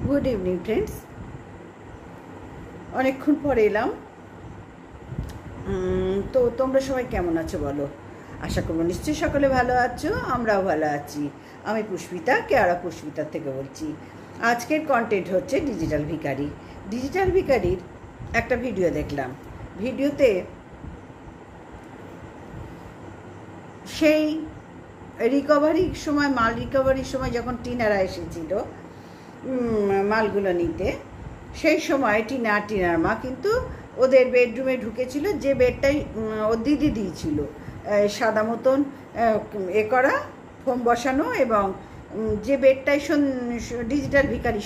Good evening friends, অনেকক্ষণ পরে এলাম। তো তোমরা সবাই কেমন আছো বলো? আশা করবো নিশ্চয়ই সকলে ভালো আছো, আমরাও ভালো আছি। আমি পুষ্পিতা, কেয়ারা পুষ্পিতার থেকে বলছি। আজকের কন্টেন্ট হচ্ছে ডিজিটাল ভিখারি। ডিজিটাল ভিখারির একটা ভিডিও দেখলাম। ভিডিওতে সেই রিকভারির সময়, মাল রিকভারির সময় যখন টিনারা এসেছিল মালগুলো নিতে, সেই সময় টিনার মা কিন্তু ওদের বেডরুমে ঢুকেছিল, যে বেডটাই ওর দিদি দিয়েছিল, সাদা মতন করা ফোম বসানো, এবং যে বেডটাই ডিজিটাল ভিখারি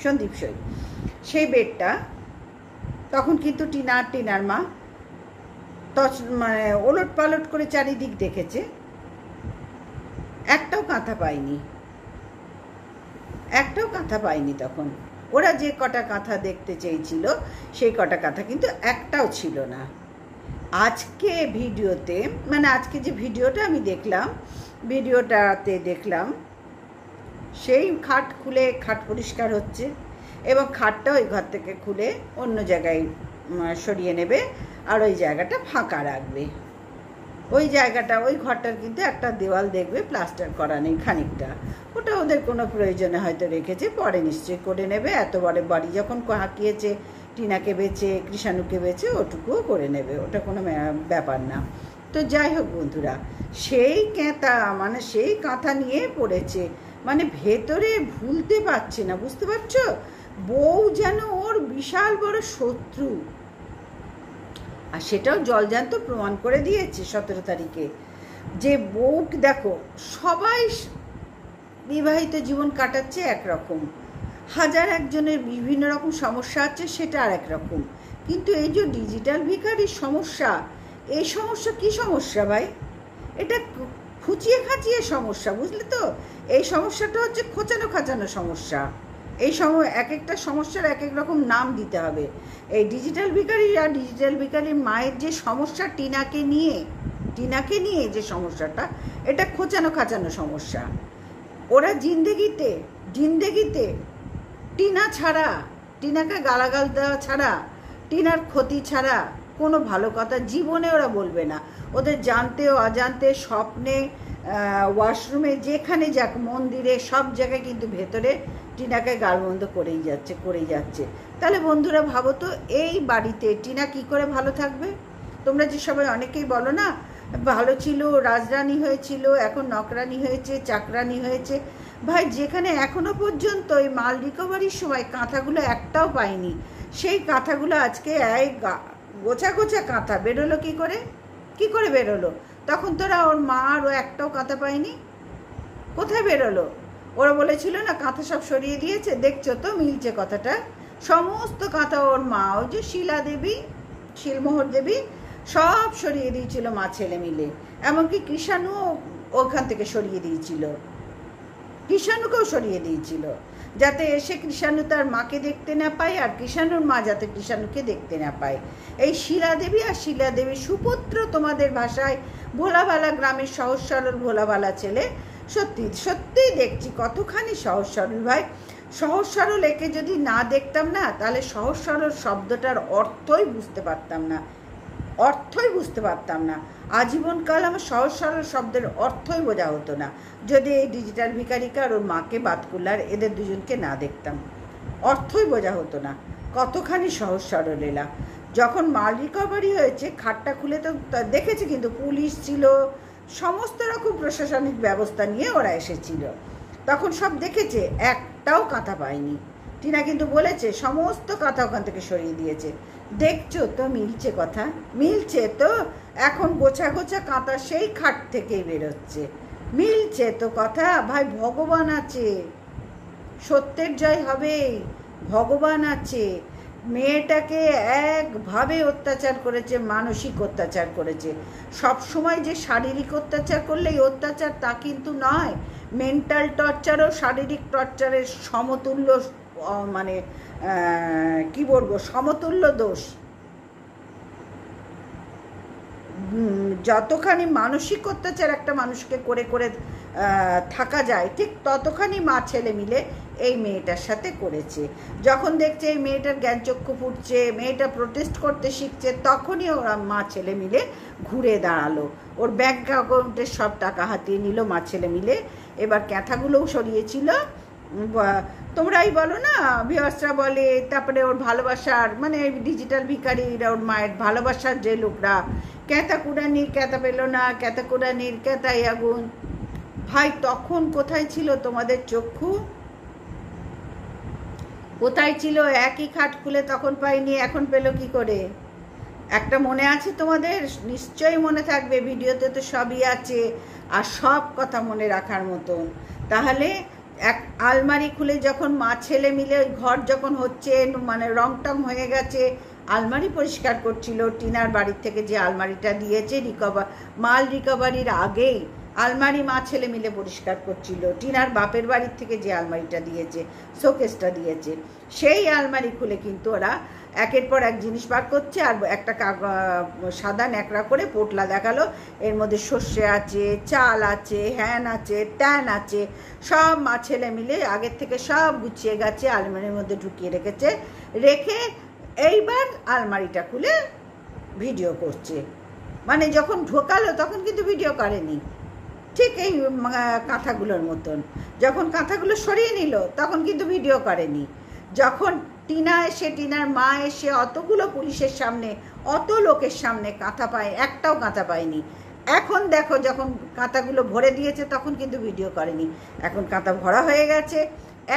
সন্দীপ সই, সেই বেডটা তখন কিন্তু টিনার মা মানে ওলট পালট করে চারিদিক দেখেছে, একটাও কাঁথা পায়নি। তখন ওরা যে কটা কাঁথা দেখতে চেয়েছিল সেই কটা কাঁথা কিন্তু একটাও ছিল না। আজকে ভিডিওতে, মানে আজকে যে ভিডিওটা আমি দেখলাম, ভিডিওটাতে দেখলাম সেই খাট খুলে খাট পরিষ্কার হচ্ছে, এবং খাটটা ওই ঘর থেকে খুলে অন্য জায়গায় সরিয়ে নেবে, আর ওই জায়গাটা ফাঁকা রাখবে। ওই জায়গাটা, ওই ঘরটার কিন্তু একটা দেওয়াল দেখবে প্লাস্টার করা নেই খানিকটা, ওটা ওদের কোনো প্রয়োজনে হয়তো রেখেছে, পরে নিশ্চয়ই করে নেবে। এত বড় বাড়ি যখন হাঁকিয়েছে, টিনাকে বেচে কৃষাণুকে বেচে ওটুকুও করে নেবে, ওটা কোনো ব্যাপার না। তো যাই হোক বন্ধুরা, সেই মানে সেই কাঁথা নিয়ে পড়েছে, মানে ভেতরে ভুলতে পারছে না, বুঝতে পারছো? বউ যেন ওর বিশাল বড় শত্রু, আর সেটাও জলজান্ত প্রমাণ করে দিয়েছে 17 তারিখে। যে বউ দেখো, সবাই বিবাহিত জীবন কাটাচ্ছে একরকম, হাজার একজনের বিভিন্ন রকম সমস্যা আছে, সেটা আর এক রকম। কিন্তু এই যে ডিজিটাল ভিখারির সমস্যা, এই সমস্যা কি সমস্যা ভাই? এটা খুঁচিয়ে খাচিয়ে সমস্যা, বুঝলে তো? এই সমস্যাটা হচ্ছে খোঁচানো সমস্যা। এই এক একটা সমস্যার এক এক রকম নাম দিতে হবে। এই ডিজিটাল ভিখারি আর ডিজিটাল ভিখারির মায়ের যে সমস্যা টিনাকে নিয়ে যে সমস্যাটা, এটা খোঁচানো সমস্যা। ওরা জিন্দেগিতে টিনা ছাড়া, টিনাকে গালাগাল দেওয়া ছাড়া, টিনার ক্ষতি ছাড়া কোনো ভালো কথা জীবনে ওরা বলবে না। ওদের জানতে অজান্তে, স্বপ্নে, ওয়াশরুমে, যেখানে যাক, মন্দিরে, সব জায়গায় কিন্তু ভেতরে টিনাকে গালমন্দ করেই যাচ্ছে। তাহলে বন্ধুরা ভাবো তো, এই বাড়িতে টিনা কি করে ভালো থাকবে? তোমরা যে সবাই অনেকেই বলো না, ভালো ছিল, রাজরানী হয়েছিল, এখন নকরানি হয়েছে, চাকরানি হয়েছে। ভাই, যেখানে এখনো পর্যন্ত এই মাল রিকভারির সময় কাঁথাগুলো একটাও পাইনি, সেই কাঁথাগুলো আজকে গোছা কাঁথা বেরোলো কি করে বেরোলো? তখন তোরা ওর মা আর ও একটাও কাঁথা পায়নি, কোথায় বেরোলো? ওরা বলেছিল না কাঁথা সব সরিয়ে দিয়েছে, দেখছো তো মিলছে কথাটা। সমস্ত কাঁথা ওর মা, ওই যে শিলমোহর দেবী সব সরিয়ে দিয়েছিল মা ছেলে মিলে, এমনকি কৃষাণুও ওখান থেকে সরিয়ে দিয়েছিল, কৃষাণুকেও সরিয়ে দিয়েছিল, যাতে এসে কৃষাণু তার মাকে দেখতে না পায়, আর কৃষাণুর মা যাতে কৃষাণুকে দেখতে না পায়। এই শিলাদেবী আর শিলাদেবী সুপুত্র, তোমাদের ভাষায় ভোলাবালা, গ্রামের সহজ সরল ভোলাবালা ছেলে। সত্যিই দেখছি কতখানি সহজ সরল। ভাই, সহজ সরল একে যদি না দেখতাম না, তাহলে সহজ সরল শব্দটার অর্থই বুঝতে পারতাম না। আজীবনকাল আমার সহজ সরল শব্দের অর্থই বোঝা হতো না, যদি এই ডিজিটাল ভিখারিকে আর ওর মাকে, বাতকুল্লার এদের দুজনকে না দেখতাম, অর্থই বোঝা হতো না। কতখানি সহজ সরল এলা। যখন মাল রিকভারি হয়েছে, খাটটা খুলে তো দেখেছে, কিন্তু পুলিশ ছিল, সমস্ত রকম প্রশাসনিক ব্যবস্থা নিয়ে ওরা এসেছিল, তখন সব দেখেছে, একটাও কাঁথা পায়নি। টিনা কিন্তু বলেছে সমস্ত কাঁথা ওখান থেকে সরিয়ে দিয়েছে। দেখছো তো মিলছে তো, এখন গোছা কাঁথা সেই খাট থেকেই বেরোচ্ছে, মিলছে তো কথা। ভাই, ভগবান আছে, সত্যের জয় হবে, ভগবান আছে। মেয়েটাকে একভাবে অত্যাচার করেছে, মানসিক অত্যাচার করেছে। সব সময় যে শারীরিক অত্যাচার করলেই অত্যাচার তা কিন্তু নয়, মেন্টাল টর্চারও শারীরিক টর্চারের সমতুল্য, মানে কি বলবো, সমতুল্য দোষ। যতখানি মানসিক অত্যাচার একটা মানুষকে করে থাকা যায়, ঠিক ততখানি মা ছেলে মিলে এই মেয়েটার সাথে করেছে। যখন দেখছে এই মেয়েটার জ্ঞানচক্ষু ফুটছে, মেয়েটা প্রোটেস্ট করতে শিখছে, তখনই ওরা মা ছেলে মিলে ঘুরে দাঁড়ালো, ওর ব্যাংক অ্যাকাউন্টের সব টাকা হাতিয়ে নিল মা ছেলে মিলে। এবার ক্যাথাগুলোও সরিয়েছিল। তোমরাই বলো না, ভিউয়ার্সরা বলে, তারপরে ওর ভালোবাসার মানে ডিজিটাল ভিখারিরা, ওর মায়ের ভালোবাসার যে লোকরা, ক্যাথা কুড়ানির ক্যাথা পেল না, ক্যাথা কুড়ানির ক্যাথাই আগুন। ভাই তখন কোথায় ছিল তোমাদের চক্ষু? কোথায় ছিল? একই খাট খুলে তখন পাইনি, এখন পেলো কি করে? একটা মনে আছে তোমাদের? নিশ্চয়ই মনে থাকবে, ভিডিওতে তো সবই আছে, আর সব কথা মনে রাখার মতন। তাহলে এক আলমারি খুলে যখন মা ছেলে মিলে ওই ঘর যখন হচ্ছে, মানে রং টং হয়ে গেছে, আলমারি পরিষ্কার করছিল, টিনার বাড়ির থেকে যে আলমারিটা দিয়েছে মাল রিকভারির আগেই আলমারি মা ছেলে মিলে পরিষ্কার করছিল। টিনার বাপের বাড়ির থেকে যে আলমারিটা দিয়েছে, শোকেসটা দিয়েছে, সেই আলমারি খুলে কিন্তু ওরা একের পর এক জিনিস বার করছে। আর একটা সাদা ন্যাকড়া করে পোটলা দেখালো, এর মধ্যে সর্ষে আছে, চাল আছে, হ্যান আছে, ট্যান আছে, সব মা ছেলে মিলে আগের থেকে সব গুছিয়ে গেছে, আলমারির মধ্যে ঢুকিয়ে রেখে এইবার আলমারিটা খুলে ভিডিও করছে। মানে যখন ঢোকালো তখন কিন্তু ভিডিও করেনি, ঠিক এই কাঁথাগুলোর মতন। যখন কাঁথাগুলো সরিয়ে নিল তখন কিন্তু ভিডিও করেনি। যখন টিনা এসে, টিনার মা এসে অতগুলো পুলিশের সামনে, অত লোকের সামনে কাঁথা পায়, একটাও কাঁথা পায়নি। এখন দেখো যখন কাঁথাগুলো ভরে দিয়েছে তখন কিন্তু ভিডিও করেনি। এখন কাঁথা ভরা হয়ে গেছে,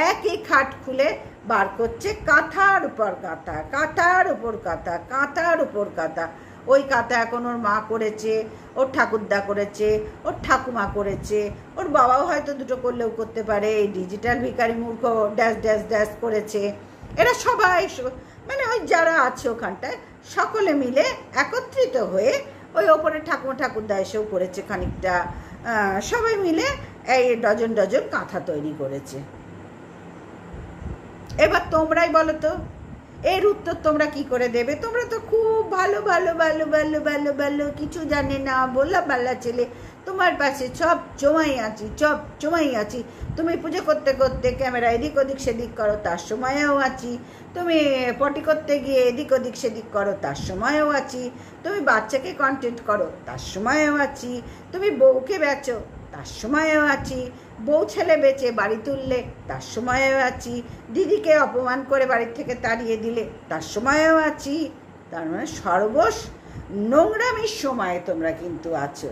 একই খাট খুলে বার করছে কাঁথার উপর কাঁথা, কাঁথার উপর কাঁথা, কাঁথার উপর কাঁথা। ওই কাঁথা এখন ওর মা করেছে, ওর ঠাকুরদা করেছে, ওর ঠাকুমা করেছে, ওর বাবাও হয়তো দুটো করলেও করতে পারে। এই ডিজিটাল ভিখারি মূর্খ ড্যাশ ড্যাশ ড্যাশ করেছে। এরা সবাই মানে ওই যারা আছে ওখানটায় সকলে মিলে একত্রিত হয়ে, ওই ওপরে ঠাকুমা ঠাকুরদা এসেও করেছে খানিকটা, সবাই মিলে এই ডজন ডজন কাঁথা তৈরি করেছে। এবার তোমরাই বলো তো এর উত্তর তোমরা কি করে দেবে? তোমরা তো খুব ভালো ভালো ভালো ভালো ভালো ভালো, কিছু জানে না বললা বাল্লা ছেলে, তোমার পাশে সব জমাই আছি, সব জমাই আছি। তুমি পুজো করতে করতে ক্যামেরা এদিক ওদিক সেদিক করো, তার সময়েও আছি। তুমি পটি করতে গিয়ে এদিক ওদিক সেদিক করো, তার সময়েও আছি। তুমি বাচ্চাকে কন্টেন্ট করো, তার সময়েও আছি। তুমি বউকে বেচো, তার সময়েও আছি। বউ ছেলে বেচে বাড়ি তুললে, তার সময়েও আছি। দিদিকে অপমান করে বাড়ির থেকে তাড়িয়ে দিলে, তার সময়েও আছি। তার মানে সর্বস নোংরামির সময়ে তোমরা কিন্তু আছো,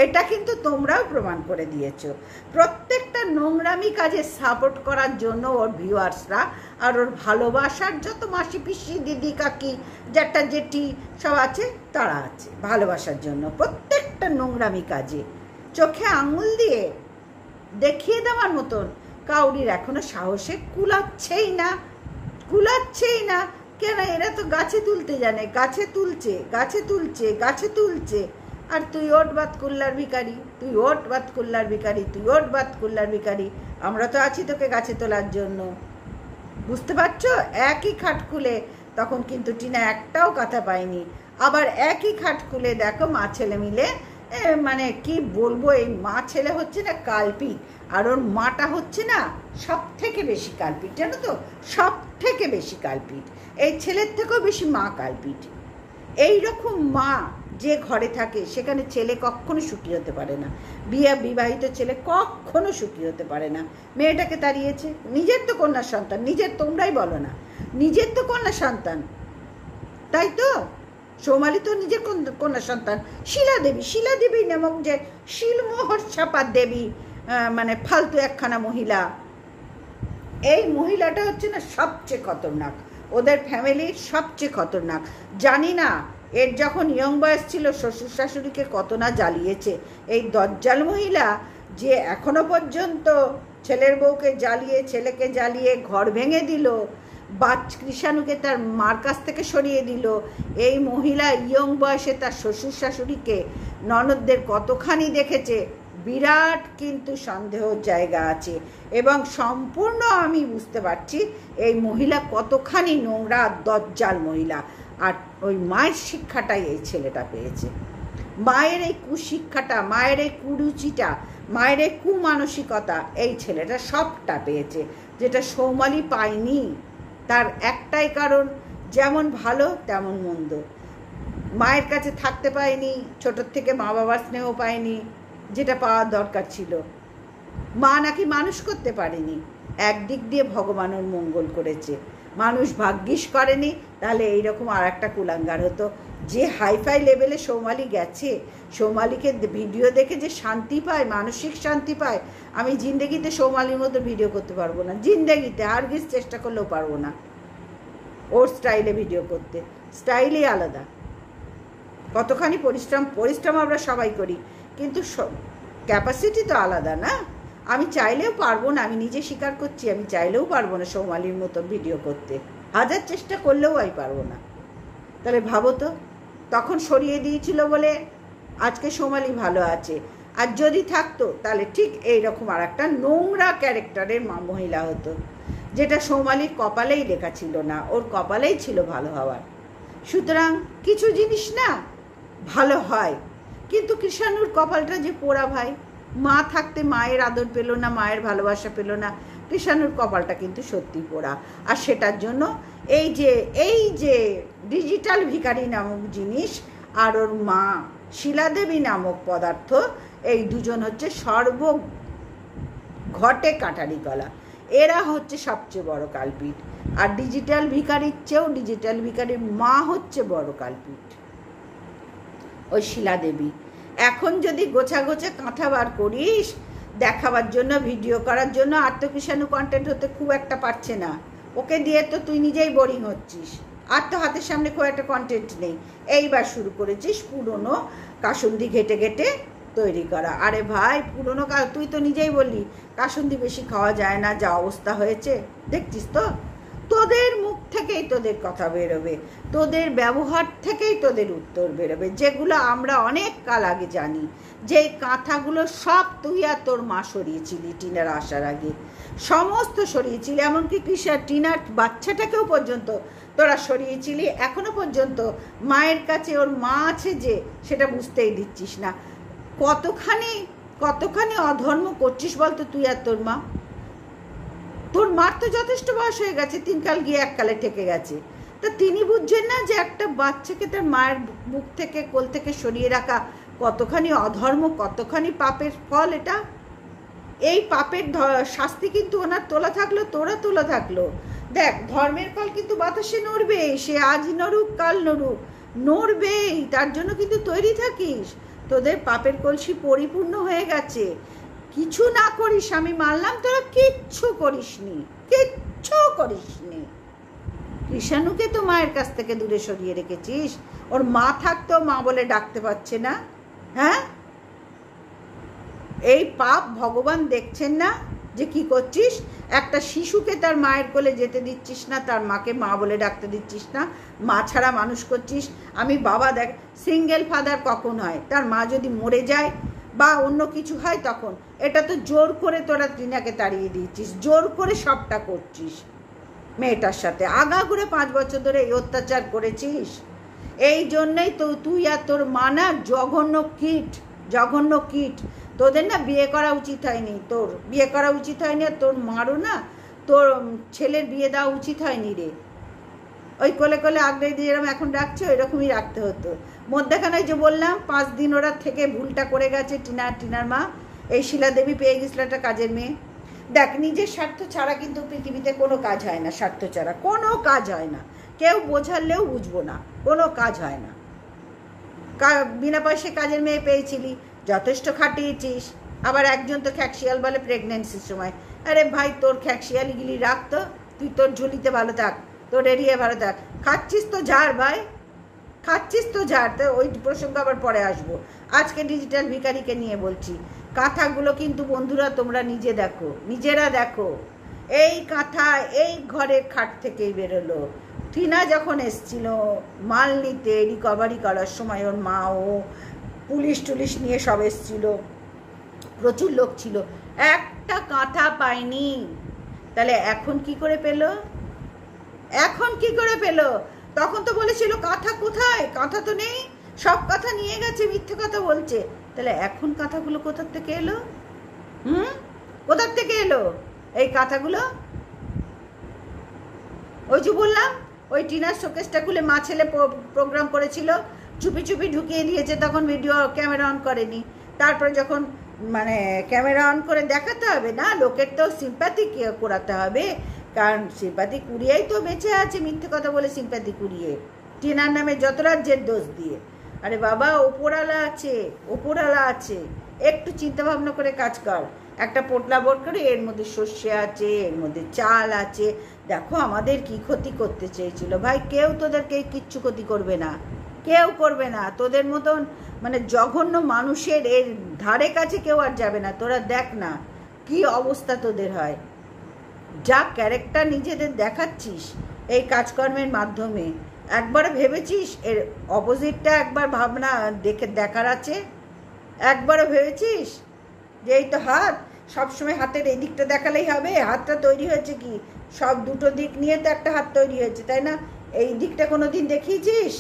এটা কিন্তু তোমরাও প্রমাণ করে দিয়েছো। প্রত্যেকটা নোংরামি কাজে সাপোর্ট করার জন্য ওর ভিউয়ার্সরা আর ওর ভালোবাসার যত মাসি পিসি দিদি কাকি জ্যাঠা জেঠি সব আছে, তারা আছে ভালোবাসার জন্য প্রত্যেকটা নোংরামি কাজে চোখে আঙুল দিয়ে দেখিয়ে দেওয়ার মতন কাউরির এখনো সাহসে কুলাচ্ছেই না, কুলাচ্ছেই না। কেন? এরা তো গাছে তুলতে জানে, গাছে তুলছে, গাছে তুলছে, গাছে তুলছে। আর তুই ওট বাত কুল্লার ভিখারি, তুই ওট বাত কুল্লার ভিখারি, তুই ওট বাত কুল্লার ভিখারি। আমরা তো আছি তোকে গাছে তোলার জন্য, বুঝতে পারছো? একই খাট খুলে তখন কিন্তু টিনা একটাও কথা পায়নি। আবার একই খাট খুলে দেখো মা ছেলে মিলে, মানে কি বলবো, এই মা ছেলে হচ্ছে না কালপিট, আর ওর মাটা হচ্ছে না সব থেকে বেশি কালপিট, জানো তো? সব থেকে বেশি কালপিট, এই ছেলের থেকেও বেশি মা কালপিট। এইরকম মা যে ঘরে থাকে সেখানে ছেলে কখনো সুখী হতে পারে না, বিবাহিত ছেলে কখনো সুখী হতে পারে না। মেয়েটাকে তাড়িয়েছে, নিজের তো কন্যা সন্তান, নিজের, তোমরাই বলো না, নিজের তো কন্যা সন্তান, তাই তো? সৌমালি তো নিজের কন্যা সন্তান। শিলা দেবী নামক যে শিলমোহর ছাপার দেবী, মানে ফালতু একখানা মহিলা, এই মহিলাটা হচ্ছে না সবচেয়ে খতরনাক, ওদের ফ্যামিলির সবচেয়ে খতরনাক। জানি না এর যখন ইয়ং বয়স ছিল শ্বশুর শাশুড়িকে কত না জ্বালিয়েছে এই দজ্জাল মহিলা, যে এখনো পর্যন্ত ছেলের বউকে জ্বালিয়ে, ছেলেকে জ্বালিয়ে ঘর ভেঙে দিল, কৃষাণুকে তার মার কাছ থেকে সরিয়ে দিল। এই মহিলা ইয়ং বয়সে তার শ্বশুর শাশুড়িকে ননদদের কতখানি দেখেছে, বিরাট কিন্তু সন্দেহর জায়গা আছে। এবং সম্পূর্ণ আমি বুঝতে পারছি এই মহিলা কতখানি নোংরা দজ্জাল মহিলা। আর ওই মায়ের শিক্ষাটাই এই ছেলেটা পেয়েছে, মায়ের এই কুশিক্ষাটা, মায়ের এই কুরুচিটা, মায়ের এই কুমানসিকতা এই ছেলেটা সবটা পেয়েছে। যেটা সৌমালি পায়নি। তার একটাই কারণ, যেমন ভালো তেমন মন্দ। মায়ের কাছে থাকতে পায়নি, ছোটোর থেকে মা বাবার স্নেহ পায়নি, যেটা পাওয়ার দরকার ছিল। মা নাকি মানুষ করতে পারেনি। একদিক দিয়ে ভগবানের মঙ্গল করেছে, মানুষ ভাগ্যিস করেনি, তাহলে এইরকম আর একটা কুলাঙ্গার হতো। যে হাইফাই লেভেলে সৌমালি গেছে, সৌমালিকে ভিডিও দেখে যে শান্তি পায়, মানসিক শান্তি পায়, আমি জিন্দেগিতে সৌমালির মতো ভিডিও করতে পারবো না। জিন্দেগিতে হারগিজ চেষ্টা করলেও পারবো না ওর স্টাইলে ভিডিও করতে। স্টাইলই আলাদা। কতখানি পরিশ্রম আমরা সবাই করি, কিন্তু ক্যাপাসিটি তো আলাদা না। আমি চাইলেও পারবো না, আমি নিজে স্বীকার করছি, আমি চাইলেও পারবো না সৌমালির মতো ভিডিও করতে। হাজার চেষ্টা করলেও আমি পারবো না। তাহলে ভাবো তো, তখন সরিয়ে দিয়েছিল বলে আজকে সৌমালি ভালো আছে। আর যদি থাকতো তাহলে ঠিক এইরকম আর একটা নোংরা ক্যারেক্টারের মহিলা হতো, যেটা সৌমালির কপালেই লেখা ছিল না, ওর কপালেই ছিল ভালো হওয়ার। সুতরাং কিছু জিনিস না ভালো হয়, কিন্তু কৃষাণুর কপালটা যে পোড়া ভাই। মা থাকতে মায়ের আদর পেল না, মায়ের ভালোবাসা পেল না। কৃষাণুর কপালটা কিন্তু সত্যি পোড়া। আর সেটার জন্য এই যে ডিজিটাল ভিখারি নামক জিনিস আর ওর মা শিলাদেবী নামক পদার্থ, এই দুজন হচ্ছে ঘটে কাটারি গলা। এরা হচ্ছে সবচেয়ে বড় কালপিট। আর ডিজিটাল ভিখারির চেয়েও ডিজিটাল ভিখারির মা হচ্ছে বড় কালপিট, ওই শিলাদেবী। এখন যদি গোছা গোছা কাঁথা বার করিস দেখাবার জন্য, ভিডিও করার জন্য, আর তো কৃষাণু কন্টেন্ট হতে খুব একটা পারছে না। ওকে দিয়ে তো তুই নিজেই বোরিং হচ্ছিস, আর তো হাতের সামনে খুব একটা কন্টেন্ট নেই। এইবার শুরু করেছিস পুরনো কাসুন্দি ঘেটে ঘেটে তৈরি করা। আরে ভাই, পুরনো তুই তো নিজেই বললি কাসুন্দি বেশি খাওয়া যায় না, যা অবস্থা হয়েছে দেখছিস তো। তোদের মুখ থেকেই তোদের কথা বেরোবে, তোদের ব্যবহার থেকেই তোদের উত্তর বেরোবে, যেগুলো আমরা অনেক কাল আগে জানি। যেই কাঁথাগুলো সব তুই আর তোর মা সরিয়েছিলি টিনার আসার আগে, সমস্ত সরিয়েছিলি। এমনকি টিনার বাচ্চাটাকেও পর্যন্ত তোরা সরিয়েছিলি। এখনো পর্যন্ত মায়ের কাছে ওর মা আছে যে, সেটা বুঝতেই দিচ্ছিস না। কতখানি অধর্ম করছিস বলতো তুই আর তোর মা। তোর মার তো যথেষ্ট বয়স হয়ে গেছে, 3 কাল গিয়ে 1 কালে ঠেকে গেছে। তা তিনি বুঝছেন না যে একটা বাচ্চাকে তার মায়ের বুক থেকে, কোল থেকে সরিয়ে রাখা কতখানি অধর্ম, কতখানি পাপের ফল এটা। এই পাপের শাস্তি কিন্তু ওনার তোলা থাকলো, তোরা তোলা থাকলো। দেখ, ধর্মের ফল কিন্তু বাতাসে নড়বে, সে আজ নড়ুক কাল নড়ুক, নড়বেই। তার জন্য কিন্তু তৈরি থাকিস। তোদের পাপের কলসি পরিপূর্ণ হয়ে গেছে। কিছু না করিস, আমি মানলাম, তোরা কিচ্ছু করিসনি। কৃষাণুকে তো মায়ের কাছ থেকে দূরে সরিয়ে রেখেছিস। ওর মা থাকতেও মা বলে ডাকতে পারছে না। হ্যাঁ, এই পাপ ভগবান দেখছেন না যে কি করছিস? একটা শিশুকে তার মায়ের কোলে যেতে দিচ্ছিস না, তার মাকে মা বলে ডাকতে দিচ্ছিস না, মা ছাড়া মানুষ করছিস। আমি বাবা, দেখ, সিঙ্গেল ফাদার কখন হয়? তার মা যদি মরে যায় বা অন্য কিছু হয় তখন। এটা তো জোর করে তোরা টিনাকে তাড়িয়ে দিচ্ছিস, জোর করে সবটা করছিস মেয়েটার সাথে। আগাগোড়ে 5 বছর ধরে এই অত্যাচার করেছিস। এই জন্যই তো তুই আর তোর মা না জঘন্য কীট। তোদের না বিয়ে করা উচিত হয়নি, তোর বিয়ে করা উচিত হয়নি। আর তোর মারও না, তোর ছেলের বিয়ে দেওয়া উচিত হয়নি রে। ওই কোলে কোলে আগড়ে দিয়ে যেরকম এখন রাখছে, ওই রকমই রাখতে হতো। মধ্যেখানে যে বললাম 5 দিন ওরা থেকে ভুলটা করে গেছে টিনার মা। এই শিলাদেবী পেয়ে গেছিল একটা কাজের মেয়ে। দেখ, নিজের স্বার্থ ছাড়া কিন্তু পৃথিবীতে কোনো কাজ হয় না। স্বার্থ ছাড়া কোনো কাজ হয় না। কেউ বোঝালেও বুঝবো না, কোনো কাজ হয় না। বিনা পয়সায় কাজের মেয়ে পেয়েছিলি, যথেষ্ট খাটিয়েছিস। আবার একজন তো খ্যাকশিয়াল বলে প্রেগনেন্সির সময়। আরে ভাই, তোর খ্যাকশিয়ালিগুলি রাখতো, তুই তোর ঝুলিতে ভালো থাক, তোর এরিয়া ভালো থাক। খাচ্ছিস তো ঝাড় ভাই, খাচ্ছিস তো ঝাড়। তো ওই প্রসঙ্গ আবার পরে আসবো। আজকে ডিজিটাল ভিখারিকে নিয়ে বলছি। কাঁথাগুলো কিন্তু বন্ধুরা তোমরা নিজেরা দেখো। এই কাঁথা এই ঘরের খাট থেকেই বেরোলো। টিনা যখন এসছিল মাল নিতে, রিকভারি করার সময়, ওর মা ও পুলিশ নিয়ে সব এসছিল, প্রচুর লোক ছিল, একটা কাঁথা পায়নি। তাহলে এখন কি করে পেল? তখন তো বলেছিল কাঁথা কোথায়? কাঁথা তো নেই, সব কাঁথা নিয়ে গেছে, মিথ্যে কথা বলছে। তাহলে এখন কাঁথাগুলো কোথার থেকে এলো? কোথার থেকে এলো এই কাঁথাগুলো? ওই যে বললাম, ওই টিনার শোকেসটা খুলে মা ছেলে প্রোগ্রাম করেছিল, চুপি চুপি ঢুকিয়ে দিয়েছে, তখন ভিডিও ক্যামেরা অন করেনি। তারপরে যখন মানে ক্যামেরা অন করে দেখাতে হবে না, লোকের তো সিম্প্যাথি করাতে হবে, কারণ সিম্প্যাথি কুড়িয়েই তো বেঁচে আছে, মিথ্যে কথা বলে সিম্প্যাথি কুড়িয়ে, টিনার নামে যত রাজ্যের দোষ দিয়ে। আরে বাবা, ওপরওয়ালা আছে, ওপরওয়ালা আছে, একটু চিন্তা ভাবনা করে কাজ কর। একটা পোটলা বোর্ড করে এর মধ্যে সর্ষে আছে, এর মধ্যে চাল আছে, দেখো আমাদের কি ক্ষতি করতে চেয়েছিল। ভাই, কেউ তোদেরকে কিচ্ছু ক্ষতি করবে না, কেউ করবে না। তোদের মতন মানে জঘন্য মানুষের এর ধারে কাছে কেউ আর যাবে না। তোরা দেখ না কি অবস্থা তোদের হয়, যা ক্যারেক্টার নিজেদের দেখাচ্ছিস এই কাজকর্মের মাধ্যমে। একবার ভেবেছিস এর অপোজিটটা একবার ভাবনা দেখার আছে? একবারও ভেবেছিস যে এই তো হাত, সবসময় হাতের এই দিকটা দেখালেই হবে? হাতটা তৈরি হয়েছে কি সব দুটো দিক নিয়ে তো একটা হাত তৈরি হয়েছে, তাই না? এই দিকটা কোনো দিন দেখিয়েছিস?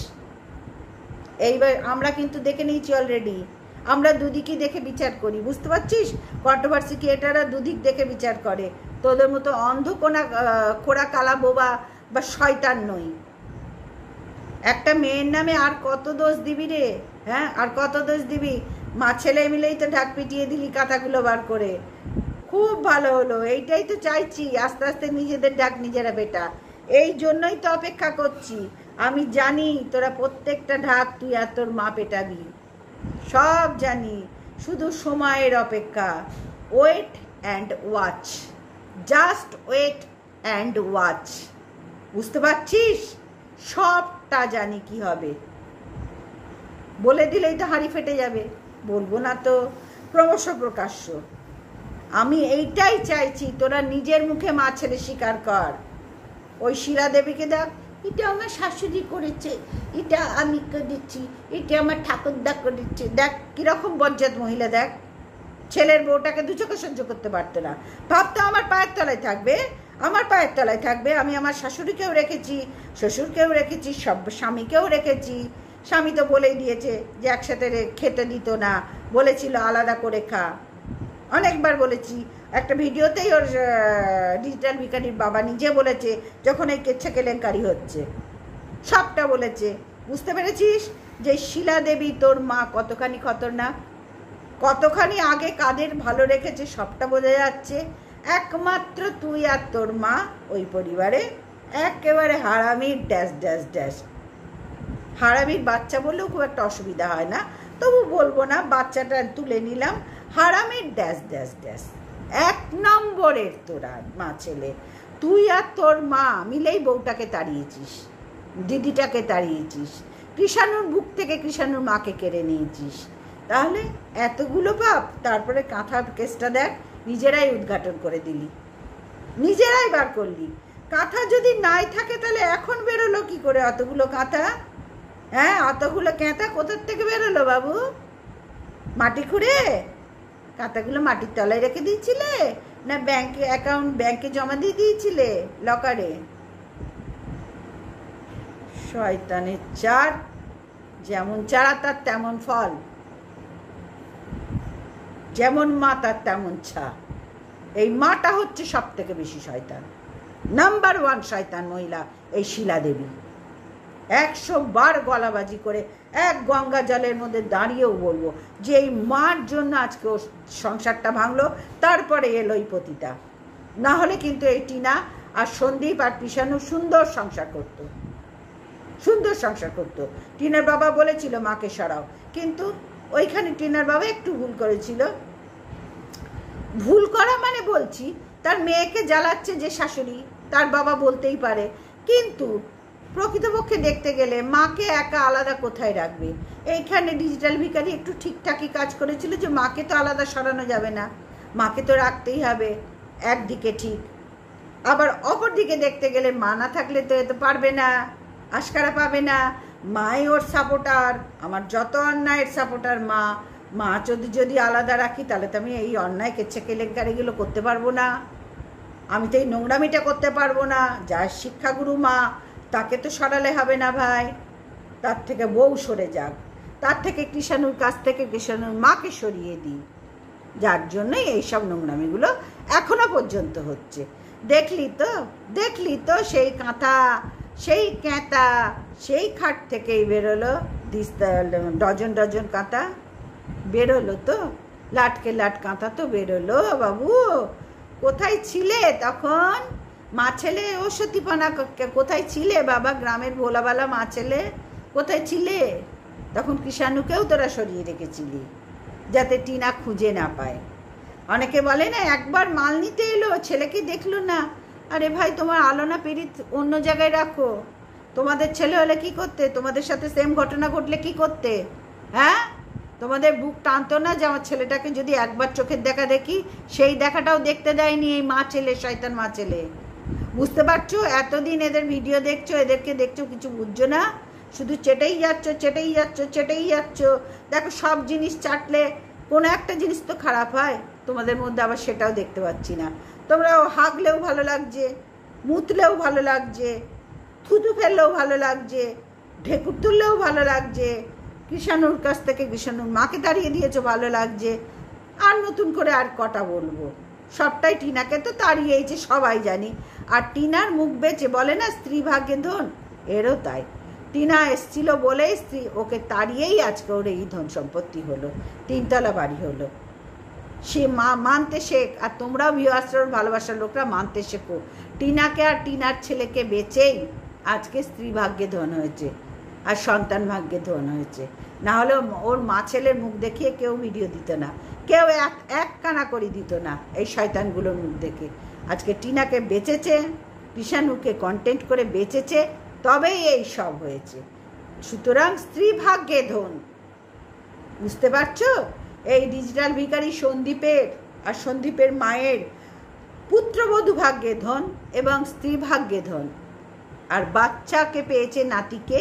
এইবার আমরা কিন্তু দেখে নিয়েছি অলরেডি, আমরা দুদিকই দেখে বিচার করি, বুঝতে পারছিস? কন্ট্রোভার্সি ক্রিয়েটাররা দুদিক দেখে বিচার করে, তোদের মতো অন্ধকোনা খোড়া কালা বোবা বা শয়তান নই। একটা মেয়ের নামে আর কত দোষ দিবি রে? হ্যাঁ, আর কত দোষ দিবি? মা ছেলে মিলেই তো ঢাক পিটিয়ে দিলি কাঁথাগুলো বার করে। খুব ভালো হলো, এইটাই তো চাইছি, আস্তে আস্তে নিজেদের ঢাক নিজেরা বেটা। এই জন্যই তো অপেক্ষা করছি। আমি জানি তোরা প্রত্যেকটা ঢাক তুই আর তোর মা পেটাবি, সব জানি, শুধু সময়ের অপেক্ষা। Wait and watch, just wait and watch, বুঝতে পারছিস? সবটা জানি কি হবে। বলে দিলেই তো হাঁড়ি ফেটে যাবে, বলবো না তো ক্রমশ প্রকাশ্য। আমি এইটাই চাইছি, তোরা নিজের মুখে মা ছেলে স্বীকার কর। ওই শিলা দেবীকে দেখ, এটা আমার শাশুড়ি করেছে, এটা আমি করেছি, এটা আমার ঠাকুরদা করেছে। দেখ কিরকম বজ্জাত মহিলা, দেখ ছেলের বউটাকে দু চোখে সহ্য করতে পারতো না, ভাবতো আমার পায়ের তলায় থাকবে, আমার পায়ের তলায় থাকবে। আমি আমার শাশুড়িকেও রেখেছি, শ্বশুরকেও রেখেছি, সব স্বামীকেও রেখেছি। স্বামী তো বলেই দিয়েছে যে একসাথে খেতে দিত না, বলেছিল আলাদা করে খা, অনেকবার বলেছি। একটা ভিডিওতেই ওর ডিজিটাল ভিখারির বাবা নিজে বলেছে, যখন এই কেচ্ছা কেলেঙ্কারি হচ্ছে, সবটা বলেছে। বুঝতে পেরেছিস যে শিলা দেবী তোর মা কতখানি খতরনাক, কতখানি আগে কাদের ভালো রেখেছে, সবটা বোঝা যাচ্ছে। একমাত্র তুই আর তোর মা ওই পরিবারে একেবারে হারামির ড্যাশ ড্যাশ ড্যাশ। হারামির বাচ্চা বললেও খুব একটা অসুবিধা হয় না, তবু বলবো না, বাচ্চাটা তুলে নিলাম। হারামির ড্যাশ ড্যাশ ড্যাশ, এক নম্বরের তোরা মা ছেলে। তুই আর তোর মা মিলেই বউটাকে তাড়িয়েছিস, দিদিটাকে তাড়িয়েছিস, কৃষাণুর বুক থেকে কৃষাণুর মাকে কেড়ে নিয়েছিস। তাহলে এতগুলো পাপ, তারপরে কাঁথার কেসটা দেখ, নিজেরাই উদ্ঘাটন করে দিলি, নিজেরাই বার করলি। কাঁথা যদি নাই থাকে তাহলে এখন বেরোলো কি করে অতগুলো কাঁথা? হ্যাঁ, অতগুলো কাঁথা কোথার থেকে বেরোলো বাবু? মাটি খুঁড়ে কাঁথাগুলো মাটির তলায় রেখে দিয়েছিলে, না ব্যাংকে অ্যাকাউন্ট ব্যাংকে জমা দিয়ে দিয়েছিলে লকারে? শয়তানের চার, যেমন চারা তার তেমন ফল, যেমন মা তার তেমন ছা। এই মাটা হচ্ছে সব থেকে বেশি শয়তান, নাম্বার 1 শয়তান মহিলা এই শিলা দেবী। 100 বার গলাবাজি করে এক গঙ্গা জলের মধ্যে দাঁড়িয়েও বলবো যে এই মার জন্য আজকে ও সংসারটা ভাঙলো, তারপরে এলো এই পতিতা। না হলে কিন্তু এই টিনা আর সন্দীপ আর কৃষাণু সুন্দর সংসার করত, সুন্দর সংসার করত। টিনার বাবা বলেছিল মাকে সরাও, কিন্তু ওইখানে টিনার বাবা একটু ভুল করেছিল। ভুল করা মানে বলছি, তার মেয়েকে জ্বালাচ্ছে যে শাশুড়ি, তার বাবা বলতেই পারে, কিন্তু প্রকৃতপক্ষে দেখতে গেলে মাকে একা আলাদা কোথায় রাখবে? এইখানে ডিজিটাল ভিখারি একটু ঠিকঠাকই কাজ করেছিল যে মাকে তো আলাদা সরানো যাবে না, মাকে তো রাখতেই হবে একদিকে, ঠিক। আবার অপর দিকে দেখতে গেলে মা না থাকলে তো এতে পারবে না, আশকারা পাবে না। মাই ওর সাপোর্টার, আমার যত অন্যায়ের সাপোর্টার মা। মা যদি আলাদা রাখি তাহলে তো আমি এই অন্যায় কেচ্ছা কেলেঙ্কারিগুলো করতে পারবো না, আমি তো এই নোংরামিটা করতে পারবো না। যার শিক্ষাগুরু মা, তাকে তো সরালে হবে না ভাই। তার থেকে বউ সরে যাক, তার থেকে কৃষাণুর কাছ থেকে কৃষাণুর মাকে সরিয়ে দিই, যার জন্যই এইসব নোংরামিগুলো এখনো পর্যন্ত হচ্ছে। দেখলি তো সেই কাঁথা, সেই ক্যাঁতা, সেই খাট থেকেই বেরোলো ডজন ডজন কাঁথা বেরোলো তো, লাটকে লাট কাঁথা তো বেরোলো। বাবু কোথায় ছিলে তখন? মা ছেলে ও সতীপনা কোথায় ছিলে বাবা? গ্রামের ভোলাবালা মা ছেলে কোথায় ছিলে তখন? কৃষাণুকেও তোরা সরিয়ে রেখেছিলি যাতে টিনা খুঁজে না পায়। অনেকে বলে না, একবার মাল নিতে এলো, ছেলেকে দেখলো না। আরে ভাই, তোমার আলোনা পীড়িত অন্য জায়গায় রাখো। তোমাদের ছেলে হলে কি করতে? তোমাদের সাথে সেম ঘটনা ঘটলে কি করতে? হ্যাঁ, তোমাদের বুক টানতো না যে আমার ছেলেটাকে যদি একবার চোখের দেখা দেখি? সেই দেখাটাও দেখতে দেয়নি এই মা ছেলে, শয়তান মা ছেলে। বুঝতে পারছো? এতদিন এদের ভিডিও দেখছো, এদেরকে দেখছো, কিছু বুঝছো না, শুধু চেটেই যাচ্ছ। দেখো, সব জিনিস চাটলে কোনো একটা জিনিস তো খারাপ হয়, তোমাদের মধ্যে আবার সেটাও দেখতে পাচ্ছি না। তোমরা হাগলেও ভালো লাগছে, মুতলেও ভালো লাগছে, থুতু ফেললেও ভালো লাগছে, ঢেকুর তুললেও ভালো লাগছে, কৃষাণুর কাছ থেকে কৃষাণুর মাকে তাড়িয়ে দিয়েছো, ভালো লাগছে। আর নতুন করে আর কটা বলবো? সবটাই টিনাকে তো তাড়িয়েছে, সবাই জানি। আর টিনার মুখ বেঁচে বলে না স্ত্রী ভাগ্যে ধন, এরও তাই। টিনা এসছিল বলেই স্ত্রী ওকে তাড়িয়েই আজকে ওর এই ধন সম্পত্তি হলো, 3 তলা বাড়ি হলো। সে মানতে শেখ। আর তোমরাও ভিউয়ার্সরা, ভালোবাসার লোকরা মানতে শেখো। টিনাকে আর টিনার ছেলেকে বেচেই আজকে স্ত্রী ভাগ্যে ধন হয়েছে আর সন্তান ভাগ্যে ধন হয়েছে। না হলে ওর মা ছেলের মুখ দেখিয়ে কেউ ভিডিও দিত না, কেউ এক কানা করে দিত না এই শয়তানগুলোর মুখ দেখে। আজকে টিনাকে বেচেছে, কৃষাণুকে কন্টেন্ট করে বেচেছে, তবেই এই সব হয়েছে। সুতরাং স্ত্রী ভাগ্যে ধন, বুঝতে পারছো? এই ডিজিটাল ভিখারি সন্দীপের আর সন্দীপের মায়ের পুত্রবধূ ভাগ্যে ধন এবং স্ত্রী ভাগ্যে ধন। আর বাচ্চাকে পেয়েছে, নাতিকে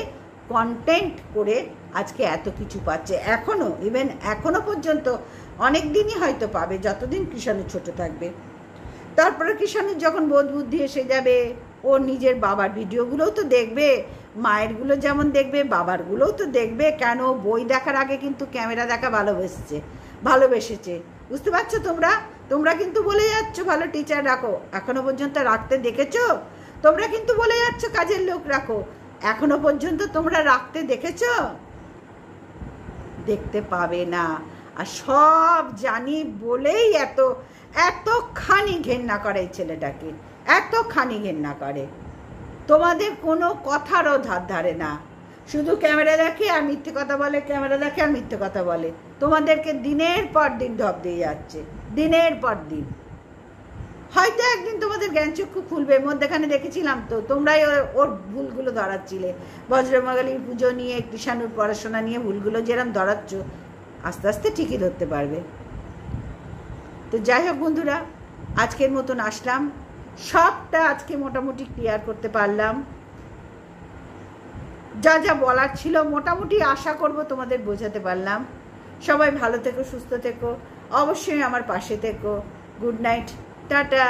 কন্টেন্ট করে আজকে এত কিছু পাচ্ছে। এখনো পর্যন্ত অনেক দিনই হয়তো পাবে, যতদিন কৃষাণু ছোট থাকবে। তারপরে কৃষাণুর যখন বোধ বুদ্ধি এসে যাবে, ও নিজের বাবার ভিডিওগুলোও তো দেখবে, মায়েরগুলো যেমন দেখবে বাবারগুলোও তো দেখবে। কেন? বই দেখার আগে কিন্তু ক্যামেরা দেখা ভালোবেসেছে। বুঝতে পারছো? তোমরা কিন্তু বলে যাচ্ছ ভালো টিচার রাখো, এখনো পর্যন্ত রাখতে দেখেছো? তোমরা কিন্তু বলে যাচ্ছ কাজের লোক রাখো, এখনো পর্যন্ত তোমরা রাখতে দেখেছো? দেখতে পাবে না। আর সব জানি বলেই এতখানি ঘেন্না করে এই ছেলেটাকে, এতখানি ঘেন্না করে। তোমাদের কোনো কথারও ধার ধারে না, শুধু ক্যামেরা দেখে আর মিথ্যে কথা বলে, ক্যামেরা দেখে আর মিথ্যে কথা বলে। তোমাদেরকে দিনের পর দিন ঢপ দিয়ে যাচ্ছে, দিনের পর দিন। হয়তো একদিন তোমাদের জ্ঞানচক্ষু খুলবে। মধ্যেখানে দেখেছিলাম তো, তোমরাই ওর ভুলগুলো ধরাচ্ছিলে। বজ্রমঙ্গলীর পুজো নিয়ে, কৃষাণুর পড়াশোনা নিয়ে ভুলগুলো যেরকম ধরাচ্ছ, আস্তে আস্তে ঠিকই ধরতে পারবে। তো যাই হোক বন্ধুরা, আজকের মতন আসলাম, সবটা আজকে মোটামুটি ক্লিয়ার করতে পারলাম। যা যা বলার ছিল মোটামুটি আশা করব তোমাদের বোঝাতে পারলাম। সবাই ভালো থেকো, সুস্থ থেকো, অবশ্যই আমার পাশে থেকো। Good night, tata.